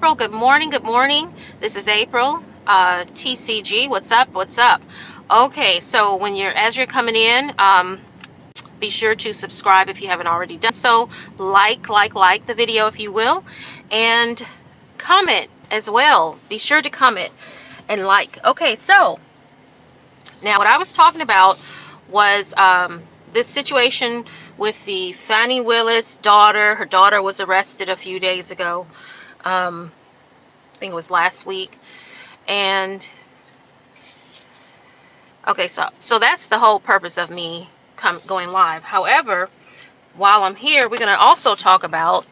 April. Good morning. Good morning. This is April. TCG. What's up? What's up? Okay, so as you're coming in, be sure to subscribe if you haven't already done so. Like the video if you will, and comment as well. Be sure to comment and like. Okay, so now what I was talking about was this situation with the Fani Willis daughter. Her daughter was arrested a few days ago. I think it was last week. And okay, so that's the whole purpose of me going live. However, while I'm here, we're going to also talk about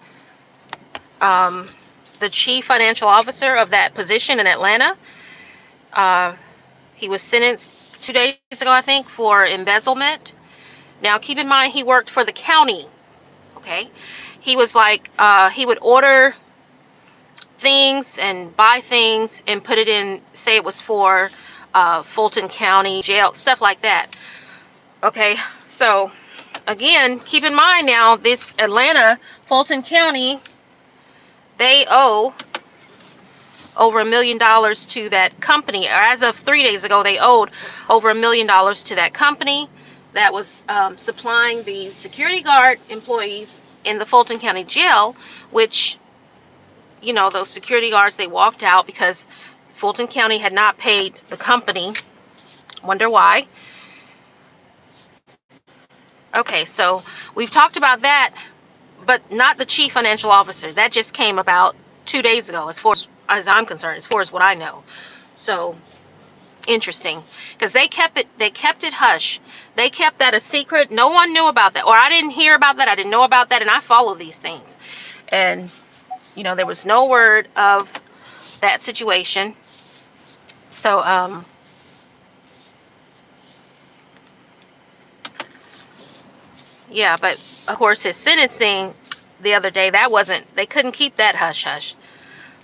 the chief financial officer of that position in Atlanta. He was sentenced 2 days ago, I think, for embezzlement. Now, keep in mind, he worked for the county. Okay, he was like, he would order things and buy things and put it in, say it was for Fulton County jail, stuff like that. Okay, so again, keep in mind now, this Atlanta, Fulton County, they owe over $1 million to that company. Or as of 3 days ago, they owed over $1 million to that company that was supplying the security guard employees in the Fulton County jail, which, you know, those security guards, they walked out because Fulton County had not paid the company. Wonder why. Okay, so we've talked about that, but not the chief financial officer. That just came about 2 days ago, as far as I'm concerned, as far as what I know. So interesting, because they kept it hush. They kept that a secret. No one knew about that, or I didn't hear about that. I didn't know about that, and I follow these things. And you know, there was no word of that situation. So, yeah, but of course his sentencing the other day, they couldn't keep that hush hush.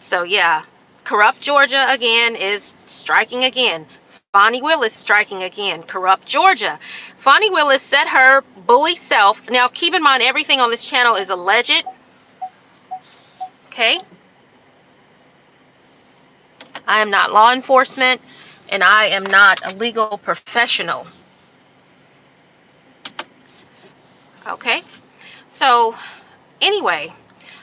So yeah, corrupt Georgia again is striking again. Fani Willis striking again. Corrupt Georgia. Fani Willis said her bully self. Now keep in mind, everything on this channel is alleged. Okay? I am not law enforcement, and I am not a legal professional. Okay? So, anyway,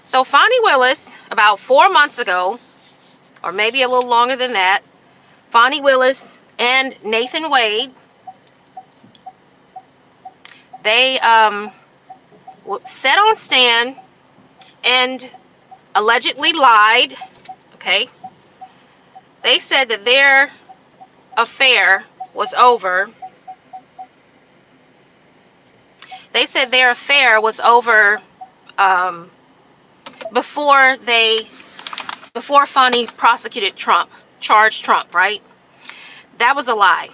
so Fani Willis, about 4 months ago, or maybe a little longer than that, Fani Willis and Nathan Wade, they sat on stand and allegedly lied. Okay, they said that their affair was over. They said their affair was over before Fani prosecuted Trump, charged Trump, right? That was a lie.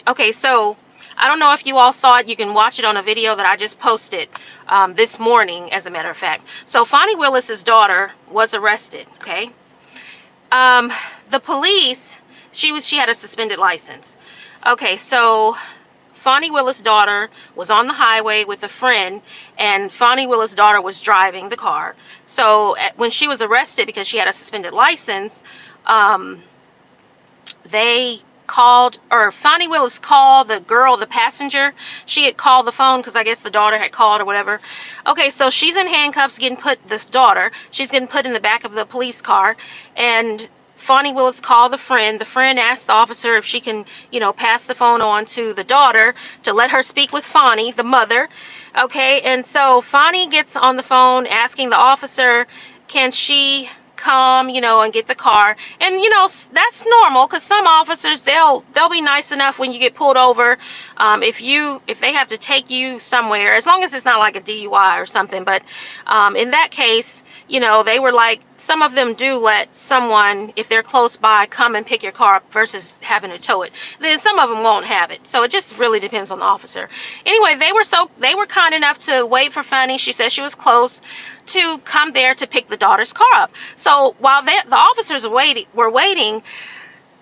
Okay, so I don't know if you all saw it. You can watch it on a video that I just posted this morning, as a matter of fact. So Fani Willis's daughter was arrested, okay? The police, she had a suspended license. Okay, so Fani Willis' daughter was on the highway with a friend, and Fani Willis' daughter was driving the car. So when she was arrested because she had a suspended license, Fani Willis called the girl, the passenger. She had called the phone because I guess the daughter had called or whatever. Okay, so she's in handcuffs, this daughter, she's getting put in the back of the police car, and Fani Willis called the friend. The friend asked the officer if she can, you know, pass the phone on to the daughter to let her speak with Fani, the mother. Okay, and so Fani gets on the phone asking the officer, can she come, you know, and get the car. And you know, that's normal, because some officers, they'll be nice enough when you get pulled over, if they have to take you somewhere, as long as it's not like a DUI or something. But in that case, you know, they were like, some of them do let someone, if they're close by, come and pick your car up versus having to tow it. Then some of them won't have it. So it just really depends on the officer. Anyway, they were kind enough to wait for Fani. She said she was close to come there to pick the daughter's car up. So while the officers were waiting,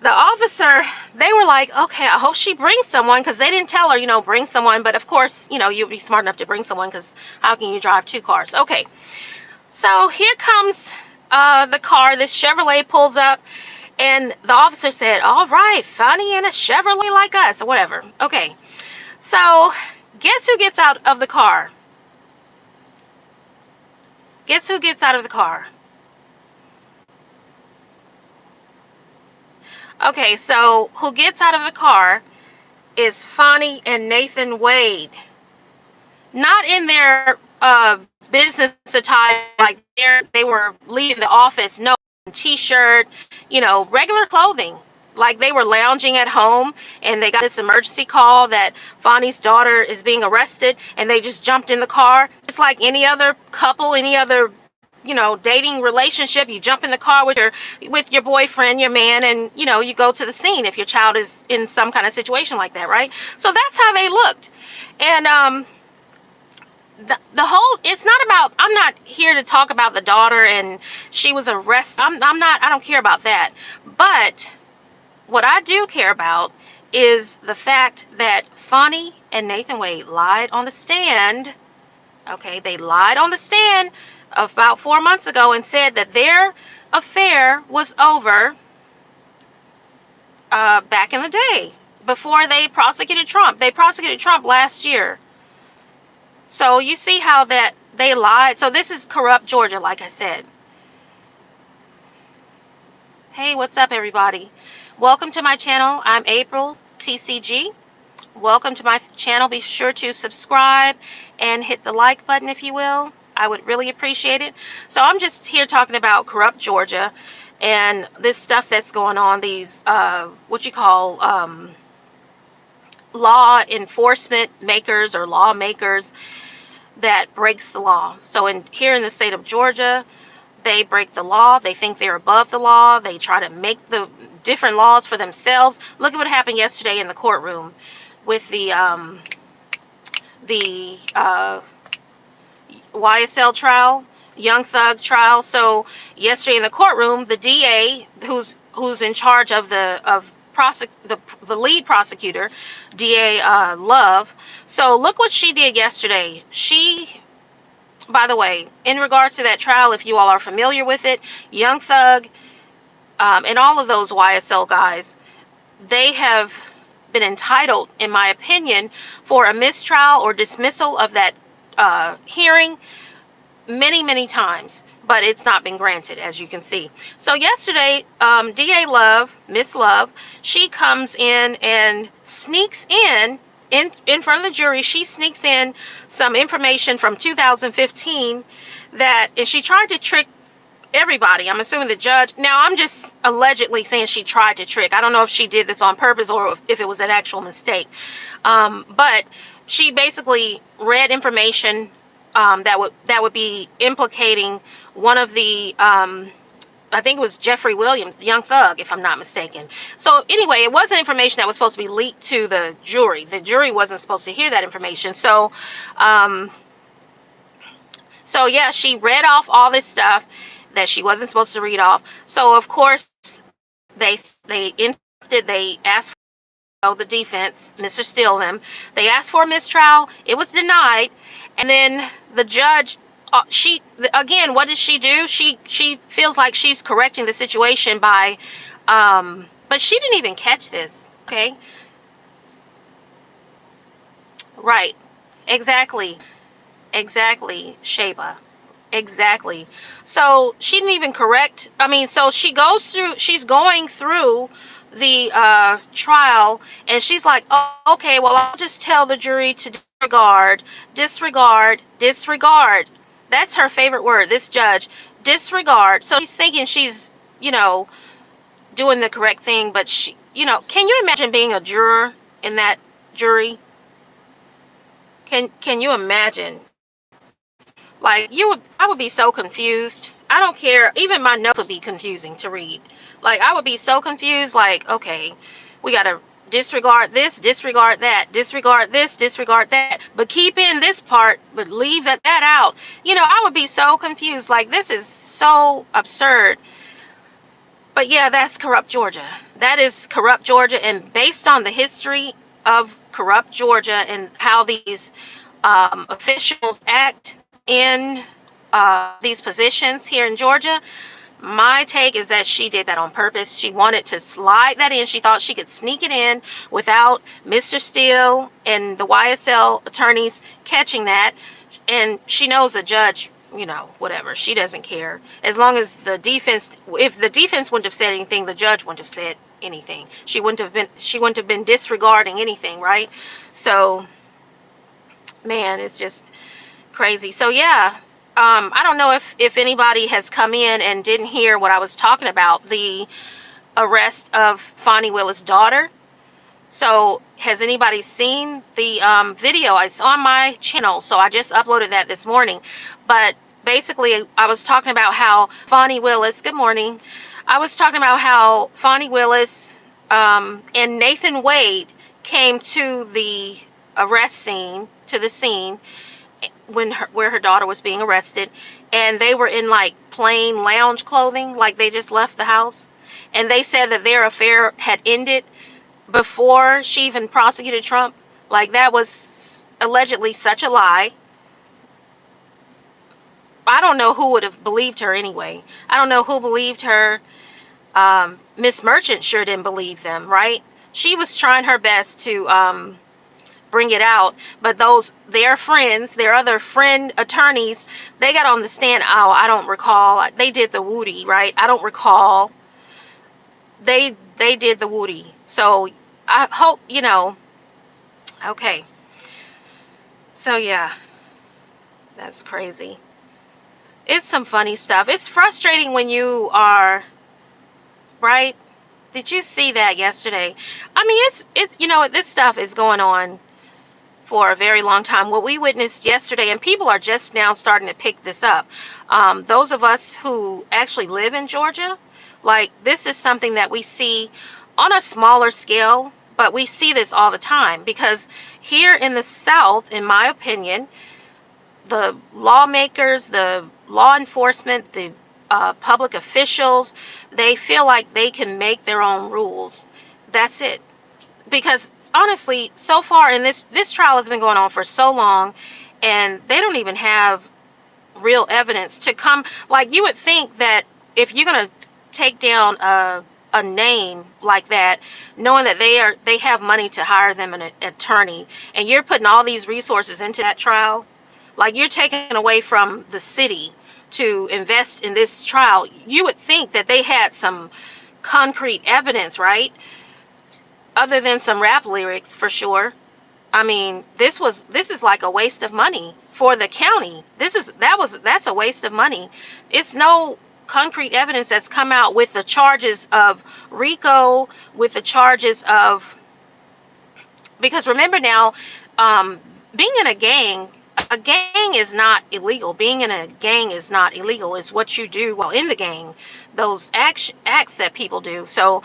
the officer, they were like, okay, I hope she brings someone, because they didn't tell her, you know, bring someone. But of course, you know, you'd be smart enough to bring someone, because how can you drive two cars? Okay. So here comes the car, this Chevrolet pulls up, and the officer said, "All right, funny in a Chevrolet like us," or whatever. Okay, so guess who gets out of the car? Guess who gets out of the car? Okay, so who gets out of the car is Fonnie and Nathan Wade. Not in their business attire, like they were leaving the office. No, t-shirt, regular clothing. Like they were lounging at home, and they got this emergency call that Fonnie's daughter is being arrested, and they just jumped in the car. It's like any other couple, any other dating relationship. You jump in the car with your boyfriend, your man, and you go to the scene if your child is in some kind of situation like that, right? So that's how they looked. And the whole, it's not about, I'm not here to talk about the daughter and she was arrested. I don't care about that. But what I do care about is the fact that Fonnie and Nathan Wade lied on the stand. Okay, they lied on the stand about 4 months ago and said that their affair was over back in the day before they prosecuted Trump. They prosecuted Trump last year. So you see how that they lied. So this is corrupt Georgia, like I said. Hey, what's up, everybody? Welcome to my channel. I'm April TCG. Welcome to my channel. Be sure to subscribe and hit the like button if you will. I would really appreciate it. So I'm just here talking about corrupt Georgia and this stuff that's going on. These what you call law enforcement makers or lawmakers that breaks the law. So here in the state of Georgia, they break the law. They think they're above the law. They try to make the different laws for themselves. Look at what happened yesterday in the courtroom with the YSL trial, Young Thug trial. So yesterday in the courtroom, the DA, who's in charge of the lead prosecutor, DA Love. So look what she did yesterday. She, by the way, in regards to that trial, if you all are familiar with it, Young Thug and all of those YSL guys, they have been entitled, in my opinion, for a mistrial or dismissal of that hearing many times, but it's not been granted, as you can see. So yesterday, DA Love, Miss Love, she comes in and sneaks in front of the jury. She sneaks in some information from 2015 and she tried to trick everybody. I'm assuming the judge. Now, I'm just allegedly saying she tried to trick. I don't know if she did this on purpose or if it was an actual mistake. But she basically read information that would be implicating one of the I think it was Jeffrey Williams, Young Thug, if I'm not mistaken. So anyway, it wasn't information that was supposed to be leaked to the jury. The jury wasn't supposed to hear that information. So yeah, she read off all this stuff that she wasn't supposed to read off. So of course they interrupted. They asked for the defense, Mr. Steele, they asked for a mistrial. It was denied. And then the judge, again, what did she do? She feels like she's correcting the situation by, but she didn't even catch this. Okay. Right. Exactly, Sheba. Exactly. So she didn't even correct. I mean, so she's going through the trial, and she's like, oh, okay, well, I'll just tell the jury to disregard. That's her favorite word, this judge. Disregard. So she's thinking she's, doing the correct thing, but she, can you imagine being a juror in that jury? Can you imagine? Like, I would be so confused. I don't care. Even my notes would be confusing to read. Like, I would be so confused. Like, okay, we got to disregard this, disregard that, disregard this, disregard that, but keep in this part, but leave that out. I would be so confused. Like, this is so absurd. But yeah, that's corrupt Georgia. That is corrupt Georgia. And based on the history of corrupt Georgia and how these officials act in these positions here in Georgia, My take is that she did that on purpose. She wanted to slide that in. She thought she could sneak it in without Mr. Steele and the YSL attorneys catching that. And she knows the judge, whatever. She doesn't care. As long as the defense, if the defense wouldn't have said anything, the judge wouldn't have said anything. She wouldn't have been disregarding anything, right? So, man, it's just crazy. So yeah, I don't know if anybody has come in and didn't hear what I was talking about, the arrest of Fonnie Willis' daughter. So has anybody seen the video? It's on my channel, so I just uploaded that this morning. But basically, I was talking about how Fonnie Willis, good morning. I was talking about how Fonnie Willis and Nathan Wade came to the arrest scene, to the scene, where her daughter was being arrested, and they were in like plain lounge clothing, like they just left the house, and they said that their affair had ended before she even prosecuted Trump. Like, that was allegedly such a lie. I don't know who would have believed her anyway. I don't know who believed her. Miss Merchant sure didn't believe them, right? She was trying her best to bring it out, but their friends, their other friend attorneys, they got on the stand. Oh, I don't recall. They did the Woody, right? I don't recall. They did the Woody. So I hope, okay. So yeah, that's crazy. It's some funny stuff. It's frustrating when you are, right? Did you see that yesterday? I mean, it's this stuff is going on for a very long time. What we witnessed yesterday, and people are just now starting to pick this up. Those of us who actually live in Georgia, like, this is something that we see on a smaller scale, but we see this all the time, because here in the South, in my opinion, the lawmakers, the law enforcement, the public officials, they feel like they can make their own rules. That's it. Because honestly, so far in this trial has been going on for so long, and they don't even have real evidence to come. Like, you would think that if you're going to take down a name like that, knowing that they have money to hire them an attorney, and you're putting all these resources into that trial, like, you're taking away from the city to invest in this trial, you would think that they had some concrete evidence, right? Other than some rap lyrics, for sure. I mean, this is like a waste of money for the county. That's a waste of money. It's no concrete evidence that's come out with the charges of RICO, with the charges of, because remember now, being in a gang is not illegal. Being in a gang is not illegal. It's what you do while in the gang, those acts that people do. So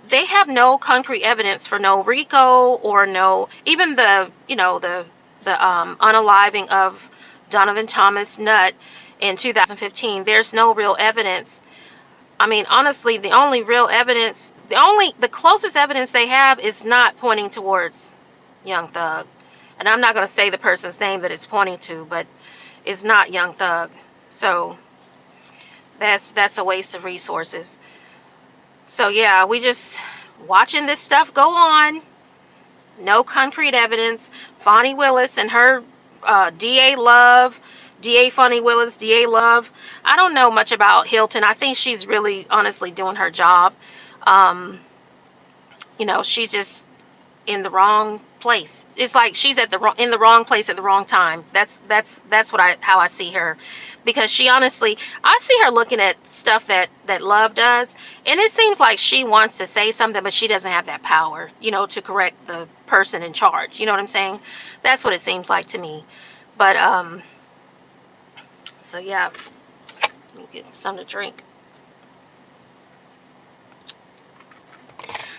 they have no concrete evidence for no RICO, or no, even the unaliving of Donovan Thomas Nutt in 2015. There's no real evidence. I mean, honestly, the only real evidence, the closest evidence they have is not pointing towards Young Thug. And I'm not going to say the person's name that it's pointing to, but it's not Young Thug. So that's a waste of resources. So yeah, we just watching this stuff go on. No concrete evidence. Fonnie Willis and her DA Love, DA Fonnie Willis, DA Love. I don't know much about Hilton. I think she's really honestly doing her job. She's just in the wrong place. It's like she's in the wrong place at the wrong time. That's how I see her, because she honestly, I see her looking at stuff that Love does, and it seems like she wants to say something, but she doesn't have that power, to correct the person in charge. You know what I'm saying? That's what it seems like to me. But so yeah, let me get something to drink.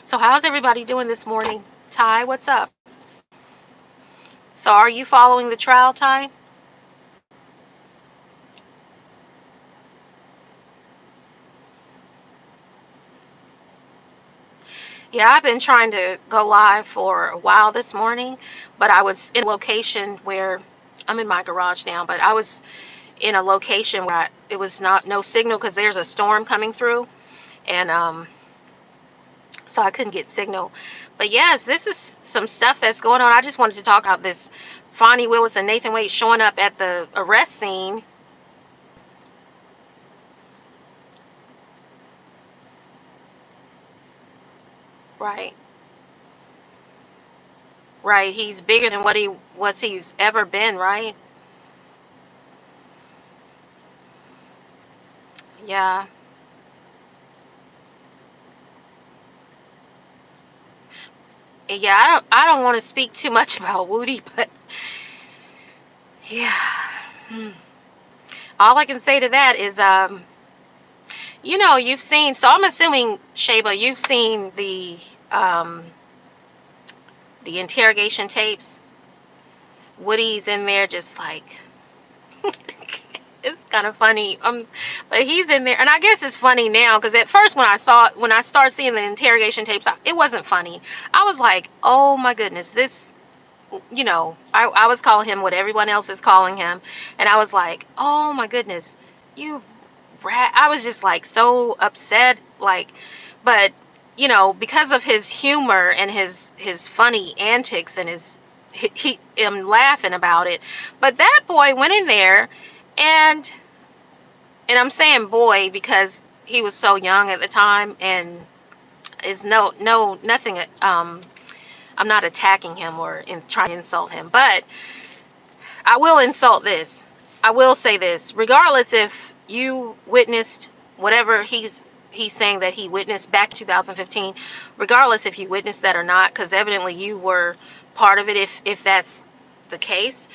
So how's everybody doing this morning? Ty, what's up? So are you following the trial, Ty? Yeah, I've been trying to go live for a while this morning, but I was in a location where I'm in my garage now, but I was in a location where it was no signal because there's a storm coming through, and so I couldn't get signal. But yes, this is some stuff that's going on. I just wanted to talk about this Fonnie Willis and Nathan Wade showing up at the arrest scene. Right. Right. He's bigger than what he's ever been, right? Yeah. Yeah, I don't want to speak too much about Woody, but yeah. Hmm. All I can say to that is you've seen, so I'm assuming, Shaba, you've seen the interrogation tapes. Woody's in there just like it's kind of funny. But he's in there, and I guess it's funny now because at first when I started seeing the interrogation tapes, it wasn't funny. I was like, oh my goodness, this, I was calling him what everyone else is calling him, and I was like, oh my goodness, you rat. I was just like so upset, like, but because of his humor and his funny antics and he am laughing about it. But that boy went in there, and I'm saying boy because he was so young at the time, and is nothing. I'm not attacking him or trying to insult him, but I will insult this. I will say this, regardless if you witnessed whatever he's saying that he witnessed back 2015, regardless if you witnessed that or not, because evidently you were part of it. If that's the case,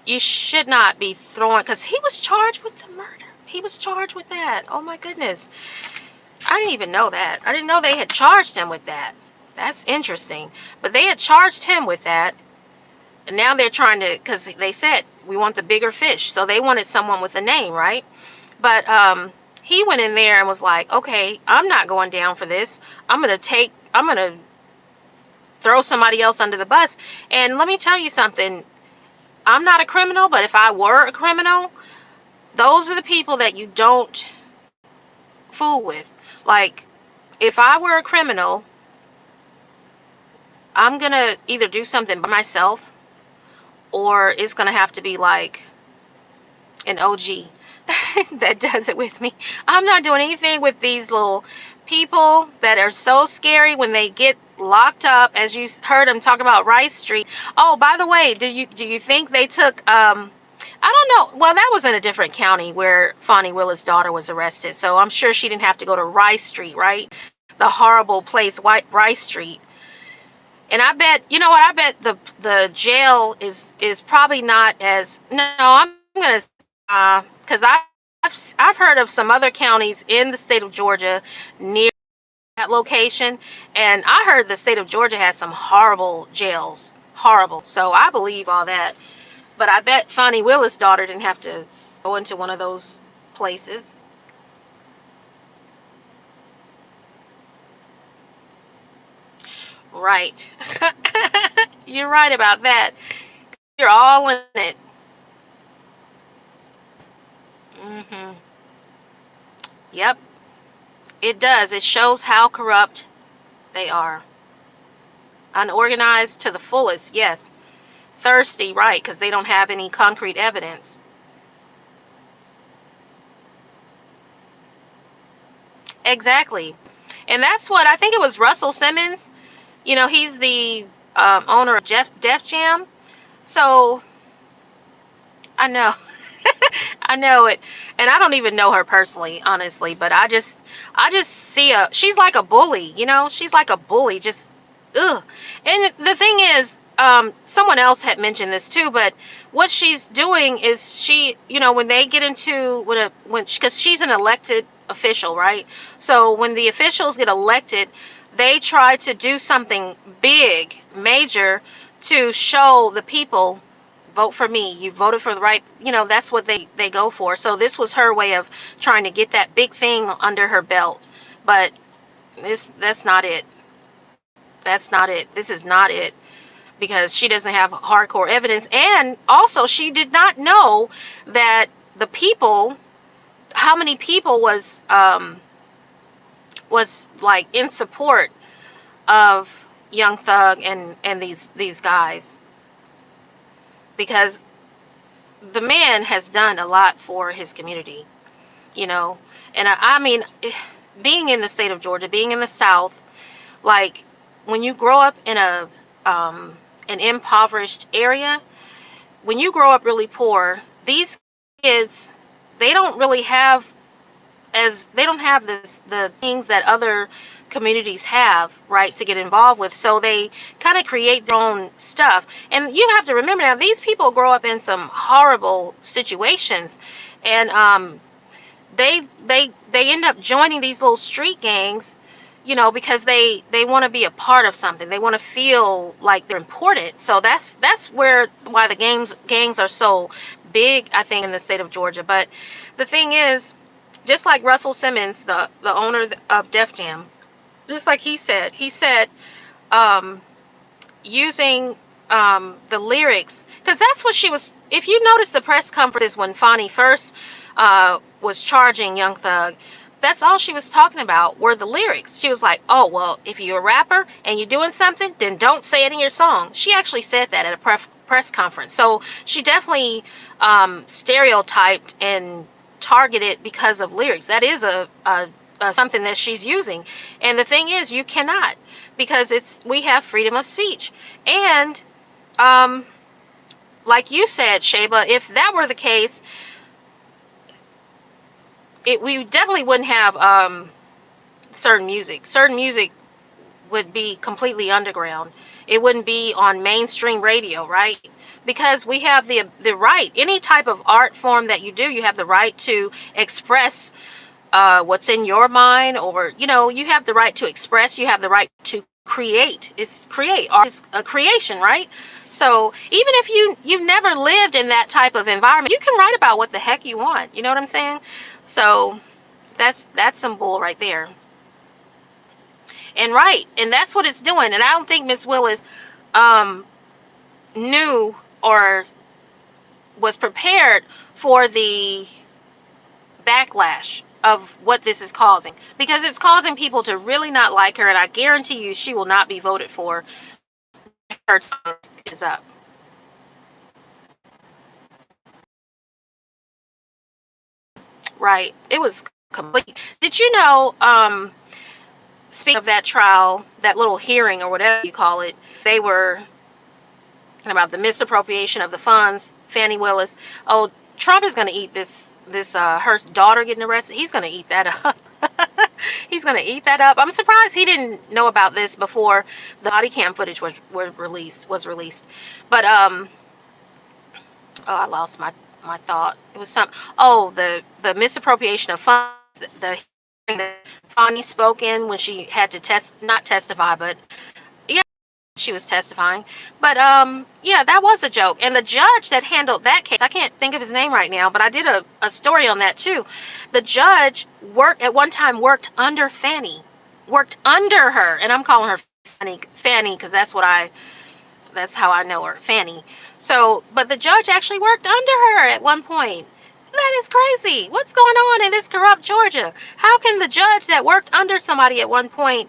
you should not be throwing, because he was charged with the murder. He was charged with that. Oh my goodness. I didn't even know that. I didn't know they had charged him with that. That's interesting. But they had charged him with that. And now they're trying to, because they said, we want the bigger fish. So they wanted someone with a name, right? But he went in there and was like, okay, I'm not going down for this. I'm going to throw somebody else under the bus. And let me tell you something. I'm not a criminal, but if I were a criminal, those are the people that you don't fool with. Like, if I were a criminal, I'm going to either do something by myself, or it's going to have to be like an OG that does it with me. I'm not doing anything with these little people that are so scary when they get locked up, as you heard them talk about Rice Street. Oh, by the way, do you think they took I don't know. Well, that was in a different county where Fonnie Willis' daughter was arrested. So I'm sure she didn't have to go to Rice Street, right? The horrible place, Rice Street. And I bet, you know what? I bet the jail is probably not as, no, I'm going to, because I've heard of some other counties in the state of Georgia near that location. And I heard the state of Georgia has some horrible jails. Horrible. So I believe all that. But I bet Fonnie Willis' daughter didn't have to go into one of those places. Right. You're right about that. You're all in it. Hmm. Yep. It does. It shows how corrupt they are. Unorganized to the fullest, yes. Thirsty, right, because they don't have any concrete evidence. Exactly. And that's what I think it was Russell Simmons. He's the owner of Def Jam. So I know. I know it. And I don't even know her personally, honestly, but I just see she's like a bully, she's like a bully, just ugh. And the thing is, someone else had mentioned this too, but what she's doing is when they get into, because she's an elected official, right? So when the officials get elected, they try to do something big, major, to show the people, vote for me. You voted for the right, that's what they go for. So this was her way of trying to get that big thing under her belt. But that's not it. That's not it. This is not it. Because she doesn't have hardcore evidence. And also, she did not know that the people, how many people was like in support of Young Thug and these guys, because the man has done a lot for his community, you know. And I mean, being in the state of Georgia, being in the South, like when you grow up in an impoverished area, when you grow up really poor, these kids, they don't really have they don't have the things that other communities have, right, to get involved with. So they kind of create their own stuff. And you have to remember, now these people grow up in some horrible situations, and they end up joining these little street gangs, you know, because they want to be a part of something. They want to feel like they're important. So that's why the gangs are so big, I think, in the state of Georgia. But the thing is, just like Russell Simmons, the owner of Def Jam, just like he said using the lyrics, because that's what she was. If you notice the press conferences when Fonnie first was charging Young Thug, that's all she was talking about were the lyrics. She was like, oh, well, if you're a rapper and you're doing something, then don't say it in your song. She actually said that at a press conference. So she definitely stereotyped and targeted because of lyrics. That is a something that she's using. And the thing is, you cannot, because we have freedom of speech. And like you said, Shaba, if that were the case, we definitely wouldn't have certain music. Certain music would be completely underground. It wouldn't be on mainstream radio, right? Because we have the right, any type of art form that you do, you have the right to express what's in your mind, or, you know, you have the right to express, you have the right to create. Art is a creation, right? So even if you've never lived in that type of environment, you can write about what the heck you want. You know what I'm saying? So that's some bull right there. And that's what it's doing. And I don't think Miss Willis knew or was prepared for the backlash of what this is causing, because it's causing people to really not like her, and I guarantee you she will not be voted for. Her time is up. Right. It was complete. Did you know, speaking of that trial, that little hearing or whatever you call it, they were about the misappropriation of the funds, Fannie Willis. Oh, Trump is going to eat her daughter getting arrested. He's going to eat that up. He's going to eat that up. I'm surprised he didn't know about this before the body cam footage was released. But oh, I lost my thought. It was the misappropriation of funds, the hearing that Fonnie spoke in when she had to not testify, but yeah, she was testifying. But yeah, that was a joke. And the judge that handled that case, I can't think of his name right now, but I did a story on that too. The judge at one time worked under Fannie, worked under her, and I'm calling her Fannie because that's how I know her, Fannie. So, but the judge actually worked under her at one point. That is crazy. What's going on in this corrupt Georgia? How can the judge that worked under somebody at one point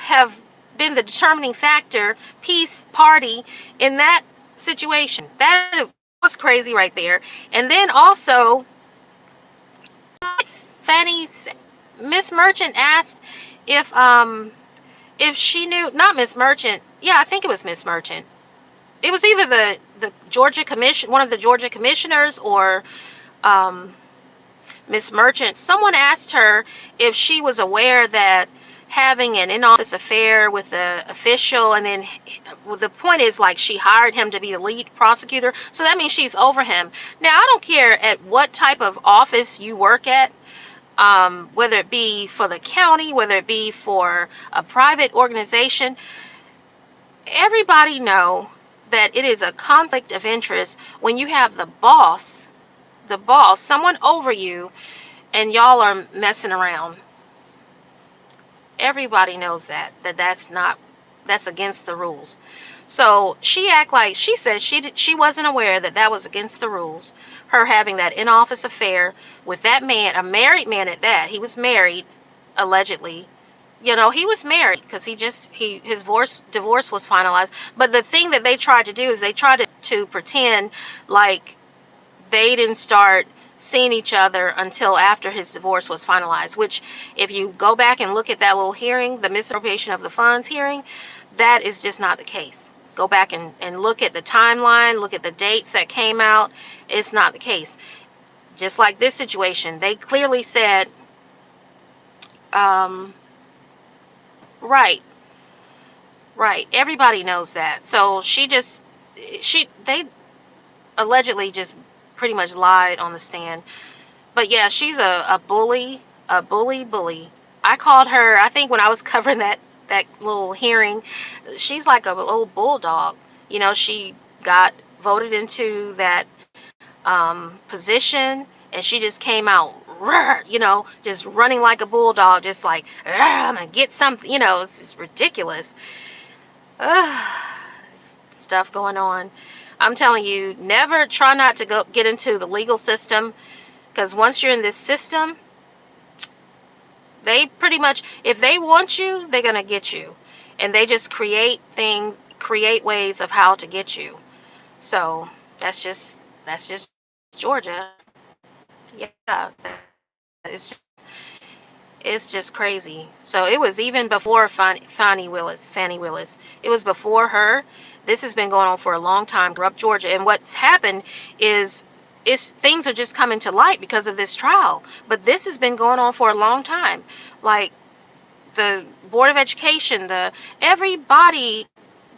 have been the determining factor, peace party in that situation? That was crazy right there. And then also, Miss Merchant asked if she knew, not Miss Merchant, yeah, I think it was Miss Merchant. It was either the Georgia commission, one of the Georgia commissioners, or Miss Merchant. Someone asked her if she was aware that having an in-office affair with the official, and then the point is, like, she hired him to be the lead prosecutor, so that means she's over him. Now, I don't care at what type of office you work at, whether it be for the county, whether it be for a private organization, everybody know that it is a conflict of interest when you have the boss, someone over you, and y'all are messing around. Everybody knows that's against the rules. So she act like she said she wasn't aware that that was against the rules. Her having that in-office affair with that man, a married man at that. He was married, allegedly. You know, he was married because his divorce was finalized. But the thing that they tried to do is they tried to pretend like they didn't start seeing each other until after his divorce was finalized, which if you go back and look at that little hearing, the misappropriation of the funds hearing, that is just not the case. Go back and look at the timeline, look at the dates that came out. It's not the case. Just like this situation, they clearly said, right, right. Everybody knows that. So they allegedly just pretty much lied on the stand. But yeah, she's a bully, bully. I called her, I think when I was covering that little hearing, she's like a little bulldog. You know, she got voted into that position, and she just came out, you know, just running like a bulldog, just like, I'm gonna get something, you know. It's ridiculous. Stuff going on. I'm telling you, never try not to get into the legal system, because once you're in this system, they pretty much, if they want you, they're going to get you. And they just create ways of how to get you. So that's just Georgia. Yeah. It's just crazy. So it was even before Fannie Willis. It was before her. This has been going on for a long time, corrupt Georgia. And what's happened is things are just coming to light because of this trial. But this has been going on for a long time. Like the Board of Education, everybody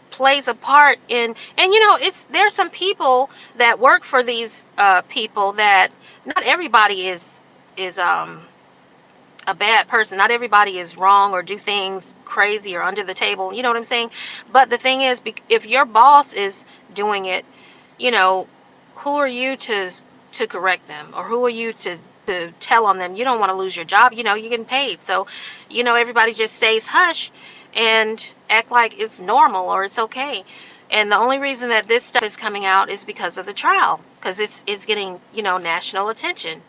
plays a part in, and you know, there's some people that work for these people that not everybody is a bad person. Not everybody is wrong or do things crazy or under the table. You know what I'm saying? But the thing is, if your boss is doing it, you know, who are you to correct them, or who are you to tell on them? You don't want to lose your job. You know, you're getting paid. So, you know, everybody just stays hush and act like it's normal or it's okay. And the only reason that this stuff is coming out is because of the trial, because it's getting, you know, national attention.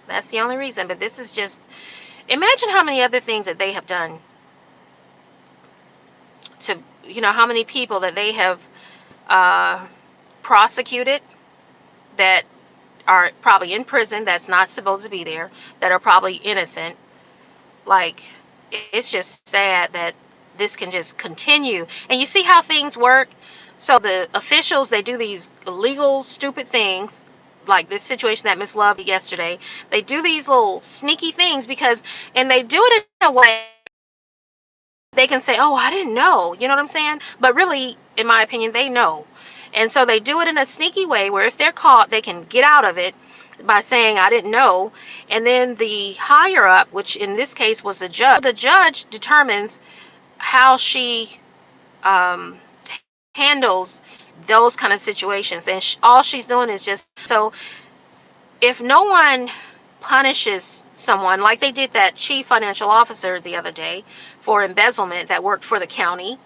That's the only reason. But this is just, imagine how many other things that they have done to, you know, how many people that they have prosecuted that are probably in prison, that's not supposed to be there, that are probably innocent. Like, it's just sad that this can just continue. And you see how things work. So the officials, they do these illegal, stupid things, like this situation that Miss Love did yesterday. They do these little sneaky things and they do it in a way they can say, oh, I didn't know. You know what I'm saying? But really, in my opinion, they know. And so they do it in a sneaky way where if they're caught, they can get out of it by saying, I didn't know. And then the higher up, which in this case was the judge determines how she handles those kind of situations. And all she's doing is just, so if no one punishes someone, like they did that chief financial officer the other day for embezzlement that worked for the county,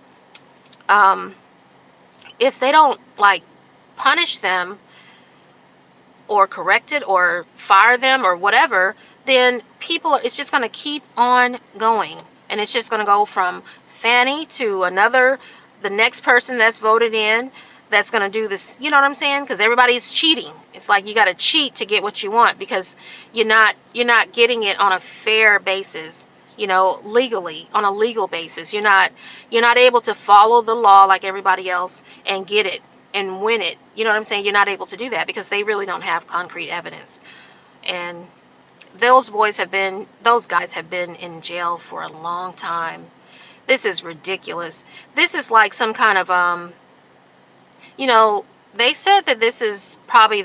if they don't like punish them or correct it or fire them or whatever, then it's just going to keep on going. And it's just going to go from Fannie to the next person that's voted in that's going to do this. You know what I'm saying? Because everybody's cheating. It's like you got to cheat to get what you want, because you're not getting it on a fair basis. You know, legally, on a legal basis. You're not able to follow the law like everybody else and get it and win it. You know what I'm saying? You're not able to do that because they really don't have concrete evidence. And those guys have been in jail for a long time. This is ridiculous. This is like some kind of, you know, they said that this is probably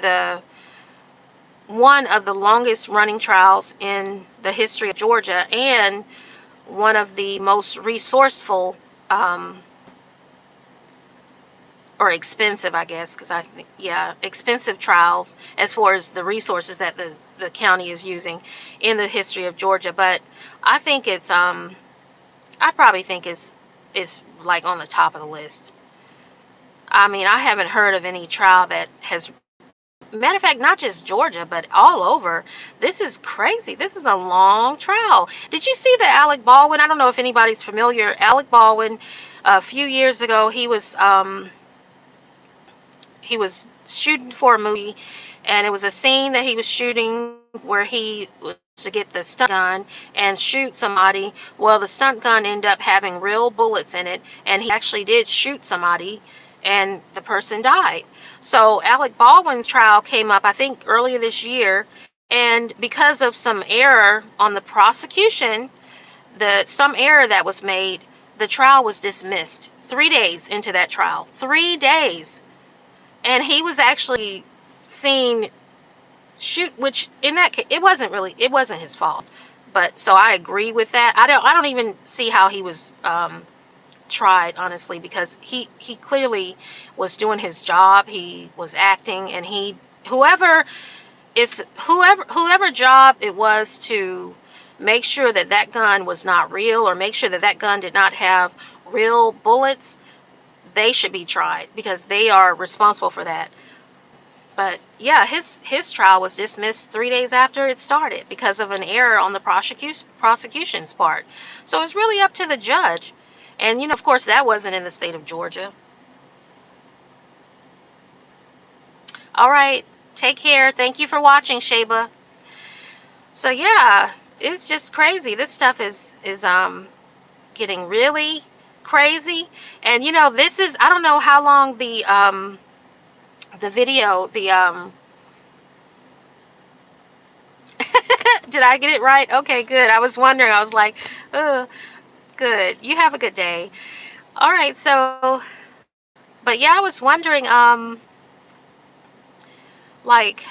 one of the longest running trials in the history of Georgia, and one of the most resourceful or expensive, I guess, because I think, yeah, expensive trials as far as the resources that the county is using in the history of Georgia. But I think I probably think it's is like on the top of the list. I mean, I haven't heard of any trial that has, matter of fact, not just Georgia, but all over. This is crazy. This is a long trial. Did you see that Alec Baldwin? I don't know if anybody's familiar. Alec Baldwin, a few years ago, he was shooting for a movie, and it was a scene that he was shooting where he was to get the stunt gun and shoot somebody. Well, the stunt gun ended up having real bullets in it, and he actually did shoot somebody, and the person died. So Alec Baldwin's trial came up, I think, earlier this year, and because of some error on the prosecution, some error that was made, the trial was dismissed 3 days into that trial. 3 days. And he was actually seen shoot, which in that case, it wasn't his fault. But so I agree with that. I don't even see how he was tried, honestly, because he clearly was doing his job. He was acting, and whoever job it was to make sure that that gun was not real, or make sure that that gun did not have real bullets, they should be tried, because they are responsible for that. But yeah, his trial was dismissed 3 days after it started because of an error on the prosecution's part. So it's really up to the judge. And of course, that wasn't in the state of Georgia. All right, take care. Thank you for watching, Sheba. So yeah, it's just crazy. This stuff is getting really crazy. And this is, I don't know how long the video, did I get it right? Okay, good. I was wondering. I was like, oh, good. You have a good day. All right, so, but yeah, I was wondering, like,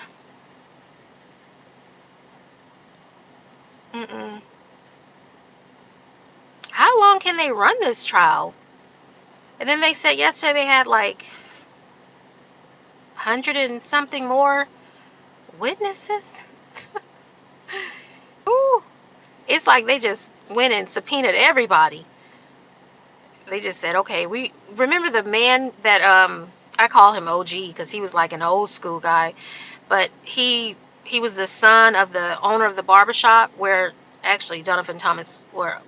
how long can they run this trial? And then they said yesterday they had like 100 and something more witnesses. Ooh. It's like they just went and subpoenaed everybody. They just said, okay, we remember the man that I call him OG because he was like an old school guy, but he was the son of the owner of the barbershop where actually Jonathan Thomas were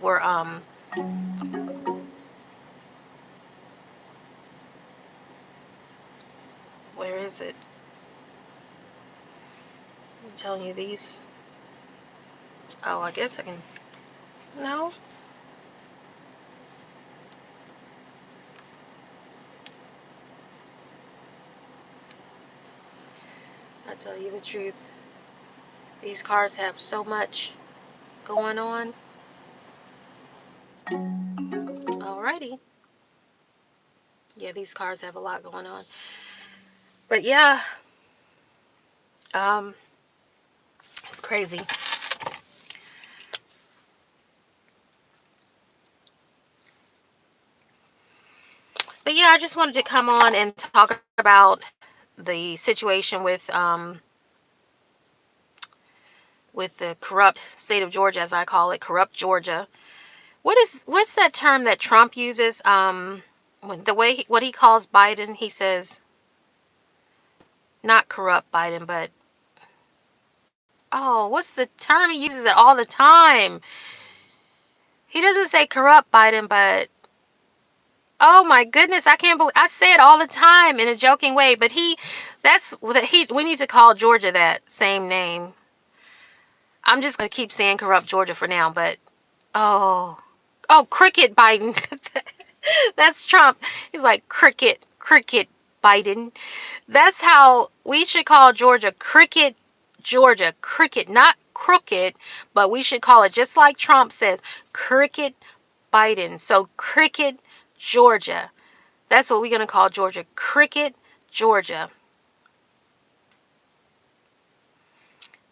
where is it? I'm telling you these. Oh, I guess I can. No. I tell you the truth. These cars have so much going on. Alrighty. Yeah, these cars have a lot going on. But yeah, it's crazy. But yeah, I just wanted to come on and talk about the situation with the corrupt state of Georgia, as I call it, corrupt Georgia. What's that term that Trump uses? What he calls Biden, he says, not corrupt Biden, but what's the term? He uses it all the time. He doesn't say corrupt Biden, but oh my goodness, I can't believe I say it all the time in a joking way, but we need to call Georgia that same name. I'm just gonna keep saying corrupt Georgia for now, but cricket Biden. That's Trump. He's like cricket Biden. That's how we should call Georgia, cricket Georgia, cricket, not crooked, but we should call it just like Trump says, cricket Biden. So cricket Georgia. That's what we're going to call Georgia, cricket Georgia.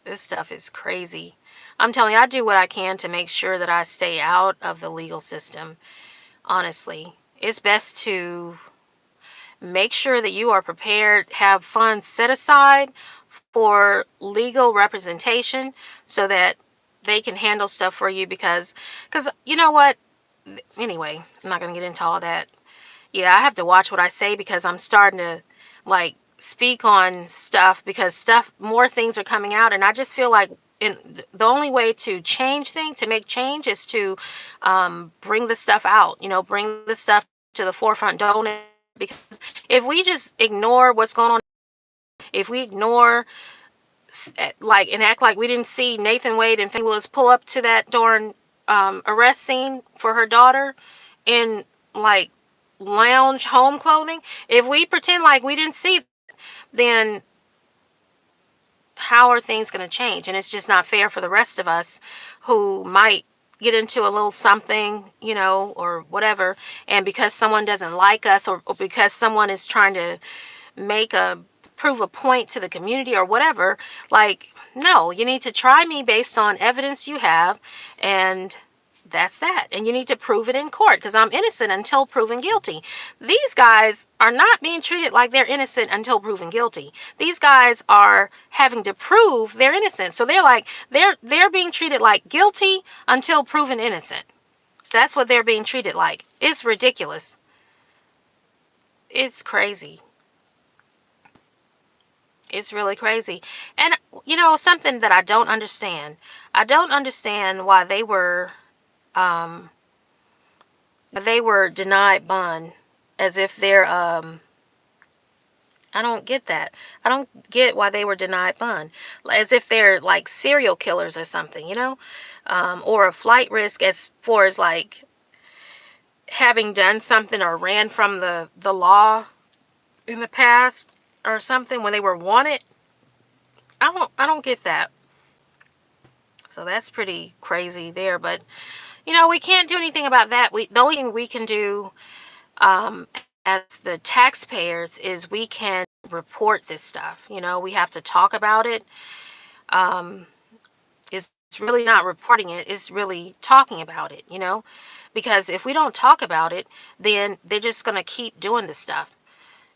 This stuff is crazy. I'm telling you, I do what I can to make sure that I stay out of the legal system. Honestly, it's best to make sure that you are prepared, have funds set aside for legal representation so that they can handle stuff for you, because you know what? anyway, I'm not going to get into all that. Yeah, I have to watch what I say because I'm starting to like speak on stuff because more things are coming out, and I just feel like the only way to change things, to make change, is to bring the stuff out. Bring the stuff to the forefront. Don't, because if we just ignore what's going on, if we ignore and act like we didn't see Nathan Wade and Fannie Willis pull up to that darn arrest scene for her daughter in like lounge home clothing, if we pretend like we didn't see, then how are things going to change? And it's just not fair for the rest of us who might get into a little something, or whatever, and because someone doesn't like us, or because someone is trying to prove a point to the community or whatever, like, no, you need to try me based on evidence you have, and that's that. And you need to prove it in court, because I'm innocent until proven guilty. These guys are not being treated like they're innocent until proven guilty. These guys are having to prove they're innocent. So they're being treated like guilty until proven innocent. That's what they're being treated like. It's ridiculous. It's crazy. It's really crazy. And something that I don't understand. I don't understand why they were denied bond, as if they're I don't get that. I don't get why they were denied bond, as if they're like serial killers or something, or a flight risk, as far as like having done something or ran from the law in the past or something when they were wanted. I don't get that. So that's pretty crazy there, but we can't do anything about that. The only thing we can do as the taxpayers is we can report this stuff. We have to talk about it. It's really not reporting it, it's really talking about it, because if we don't talk about it, then they're just going to keep doing this stuff.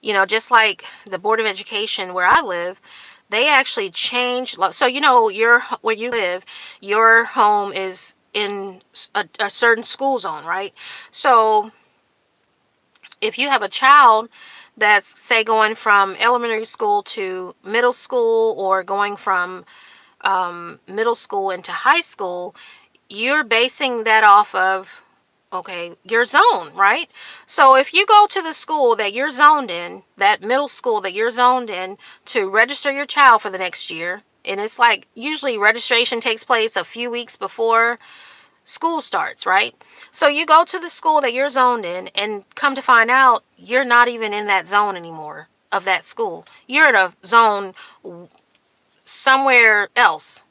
Just like the Board of Education where I live, they actually changed. So, where you live, your home is in a certain school zone, right? So if you have a child that's, say, going from elementary school to middle school, or going from middle school into high school, you're basing that off of, okay, your zone, right? So if you go to the school that you're zoned in, that middle school that you're zoned in, to register your child for the next year, and it's like usually registration takes place a few weeks before school starts, right? So you go to the school that you're zoned in, and come to find out you're not even in that zone anymore of that school. You're in a zone somewhere else.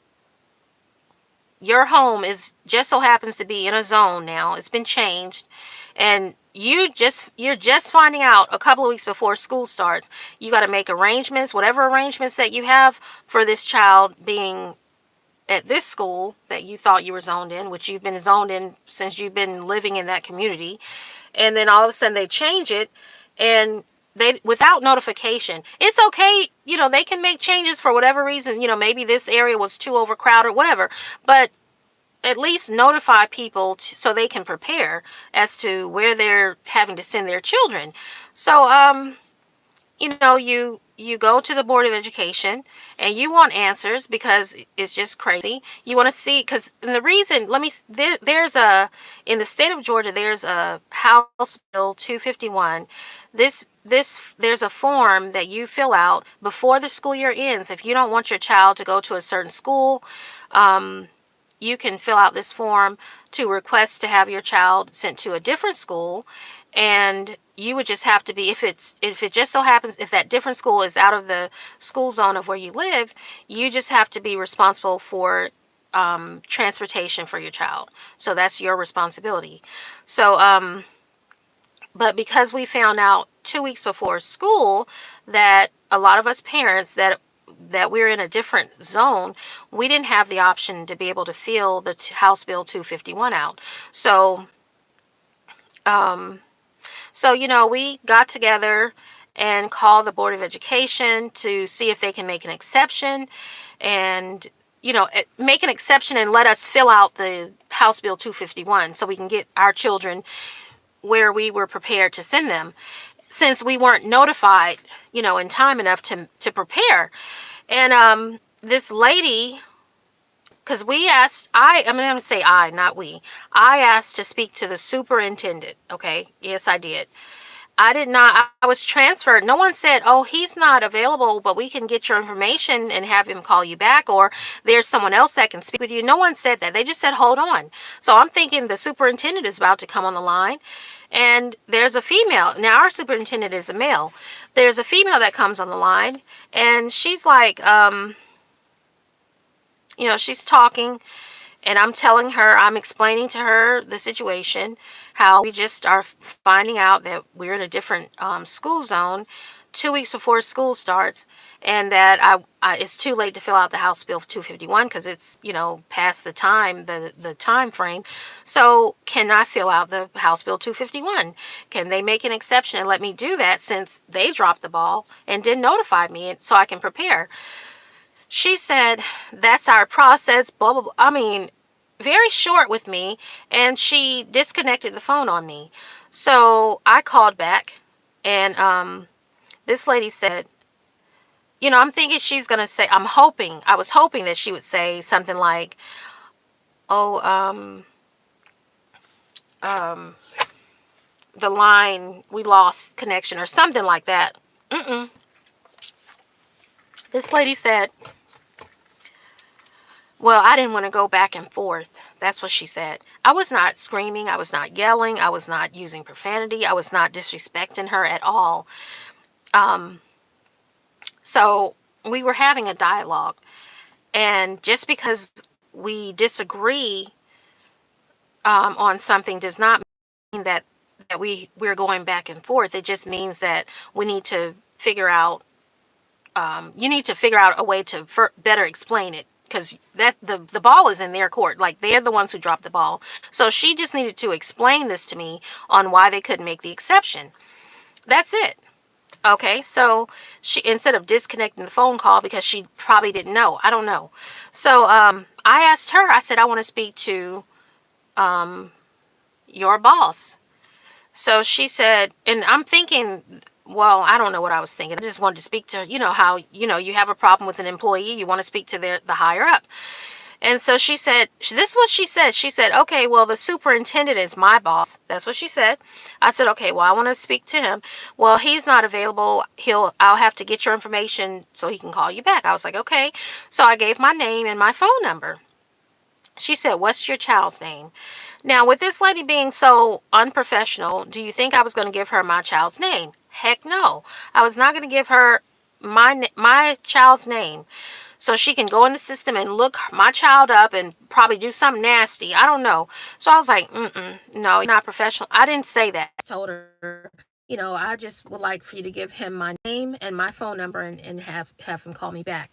Your home is just so happens to be in a zone now. It's been changed, and you're just finding out a couple of weeks before school starts. You got to make arrangements, whatever arrangements that you have for this child being at this school that you thought you were zoned in, which you've been zoned in since you've been living in that community. And then all of a sudden they change it, and they, without notification. It's okay, they can make changes for whatever reason. Maybe this area was too overcrowded, whatever, but at least notify people so they can prepare as to where they're having to send their children. So you go to the Board of Education, and you want answers, because it's just crazy. You want to see, because the reason, there's in the state of Georgia, there's a House Bill 251. There's a form that you fill out before the school year ends. If you don't want your child to go to a certain school, you can fill out this form to request to have your child sent to a different school. And you would just have to be, if it just so happens, if that different school is out of the school zone of where you live, you just have to be responsible for transportation for your child. So that's your responsibility. So, but because we found out 2 weeks before school that a lot of us parents that we're in a different zone, we didn't have the option to be able to fill the House Bill 251 out. So, we got together and called the Board of Education to see if they can make an exception, and make an exception and let us fill out the House Bill 251 so we can get our children where we were prepared to send them, since we weren't notified, in time enough to prepare. And this lady, because we asked, I'm going to say I, not we. I asked to speak to the superintendent. Okay. Yes, I did. I did not. I was transferred. No one said, oh, he's not available, but we can get your information and have him call you back, or there's someone else that can speak with you. No one said that. They just said, hold on. So I'm thinking the superintendent is about to come on the line, and there's a female. Now, our superintendent is a male. There's a female that comes on the line, and she's like, she's talking, and I'm explaining to her the situation, how we just are finding out that we're in a different school zone 2 weeks before school starts, and that it's too late to fill out the House Bill 251 because it's, past the time frame. So can I fill out the House Bill 251? Can they make an exception and let me do that, since they dropped the ball and didn't notify me, so I can prepare? She said, that's our process, blah, blah, blah. I mean, very short with me, and she disconnected the phone on me. So I called back, and this lady said, I'm thinking she's going to say, I was hoping that she would say something like, oh, the line, we lost connection, or something like that. This lady said, well, I didn't want to go back and forth. That's what she said. I was not screaming. I was not yelling. I was not using profanity. I was not disrespecting her at all. So we were having a dialogue. And just because we disagree on something does not mean that we're going back and forth. It just means that we need to figure out, you need to figure out a way to better explain it. Because the ball is in their court. Like, they're the ones who dropped the ball. So she just needed to explain this to me on why they couldn't make the exception. That's it. Okay, so she, instead of disconnecting the phone call because she probably didn't know. I don't know. So I asked her, I said, I want to speak to your boss. So she said, and I'm thinking, well, I don't know what I was thinking. I just wanted to speak to, how, you have a problem with an employee, you want to speak to the higher up. And so she said, this is what she said. She said, okay, well, the superintendent is my boss. That's what she said. I said, okay, well, I want to speak to him. Well, he's not available. I'll have to get your information so he can call you back. I was like, okay. So I gave my name and my phone number. She said, what's your child's name? Now, with this lady being so unprofessional, do you think I was going to give her my child's name? Heck no. I was not going to give her my child's name so she can go in the system and look my child up and probably do something nasty. I don't know. So I was like, no, you're not professional. I didn't say that. I told her, I just would like for you to give him my name and my phone number and have him call me back.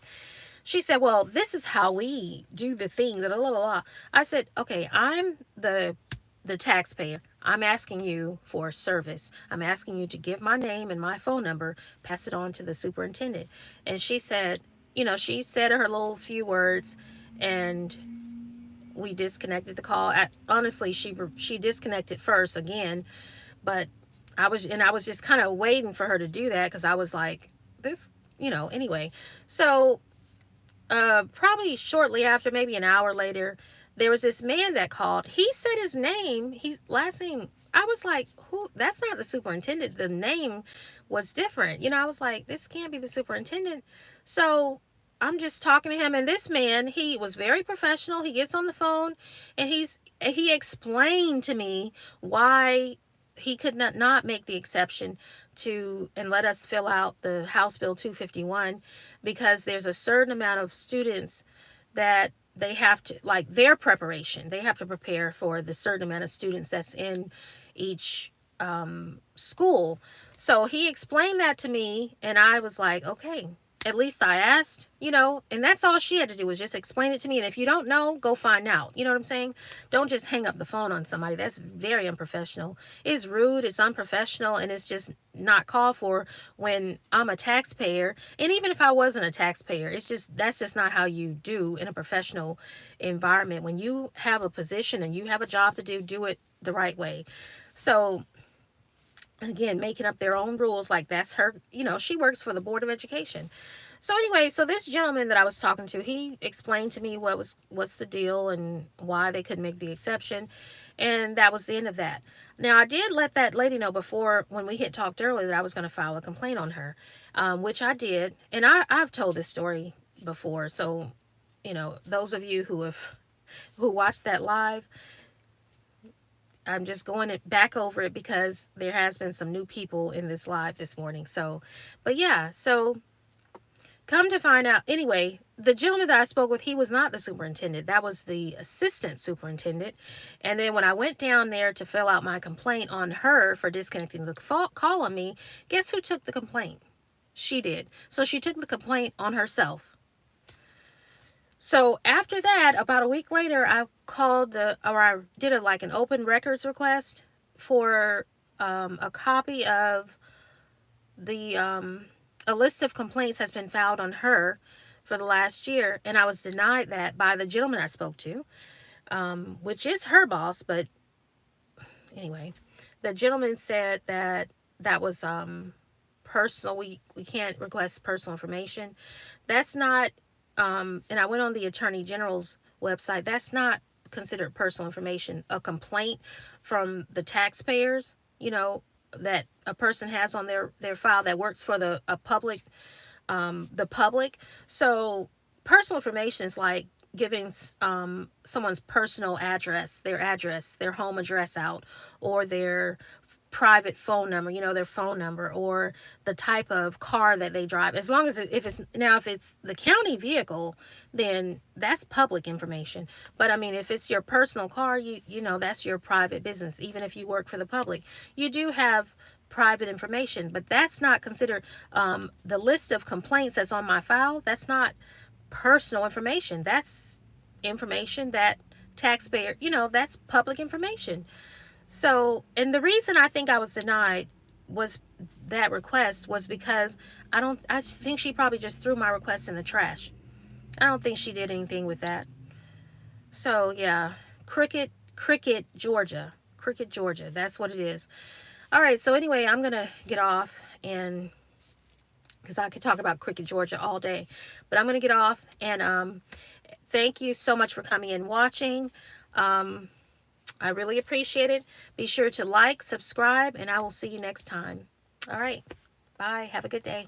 She said, well, this is how we do the thing. La, la, la, la. I said, okay, I'm the taxpayer. I'm asking you for a service. I'm asking you to give my name and my phone number, pass it on to the superintendent. And she said, she said her little few words, and we disconnected the call. Honestly, she disconnected first again, but I was just kind of waiting for her to do that, because I was like, this, anyway. So probably shortly after, maybe an hour later, there was this man that called. He said his name, his last name. I was like, who? That's not the superintendent. The name was different. I was like, this can't be the superintendent. So I'm just talking to him, and this man, he was very professional. He gets on the phone, and he explained to me why he could not make the exception and let us fill out the House Bill 251, because there's a certain amount of students that they have to, like, their preparation, they have to prepare for the certain amount of students that's in each school. So he explained that to me, and I was like, okay, at least I asked, and that's all she had to do was just explain it to me. And if you don't know, go find out. You know what I'm saying? Don't just hang up the phone on somebody. That's very unprofessional. It's rude, it's unprofessional, and it's just not called for when I'm a taxpayer. And even if I wasn't a taxpayer, that's just not how you do in a professional environment. When you have a position and you have a job to do it the right way. So again, making up their own rules, like that's her, she works for the Board of Education. So anyway, so this gentleman that I was talking to, he explained to me what's the deal and why they couldn't make the exception, and that was the end of that. Now, I did let that lady know before, when we had talked earlier, that I was going to file a complaint on her, which I did, and I've told this story before. So those of you who watched that live, I'm just going back over it because there has been some new people in this live this morning. So, but yeah, so come to find out, anyway, the gentleman that I spoke with, he was not the superintendent. That was the assistant superintendent. And then when I went down there to fill out my complaint on her for disconnecting the call on me, guess who took the complaint? She did. So she took the complaint on herself. So after that, about a week later, I did an open records request for a copy of a list of complaints has been filed on her for the last year, and I was denied that by the gentleman I spoke to, which is her boss. But anyway, the gentleman said that was personal. We can't request personal information. That's not. And I went on the Attorney General's website. That's not considered personal information. A complaint from the taxpayers, that a person has on their file that works for the public. So personal information is like giving someone's personal address, their home address out, or their private phone number, their phone number, or the type of car that they drive. As long as if it's the county vehicle, then that's public information. But I mean, if it's your personal car, that's your private business. Even if you work for the public, you do have private information, but that's not considered the list of complaints that's on my file. That's not personal information. That's information that taxpayer, that's public information. So, and the reason I think I was denied was that request was because I think she probably just threw my request in the trash. I don't think she did anything with that. So yeah, Cricket, Georgia. Cricket, Georgia. That's what it is. All right. So anyway, I'm going to get off, and because I could talk about Cricket, Georgia all day, but I'm going to get off, and thank you so much for coming and watching. I really appreciate it. Be sure to like, subscribe, and I will see you next time. All right. Bye. Have a good day.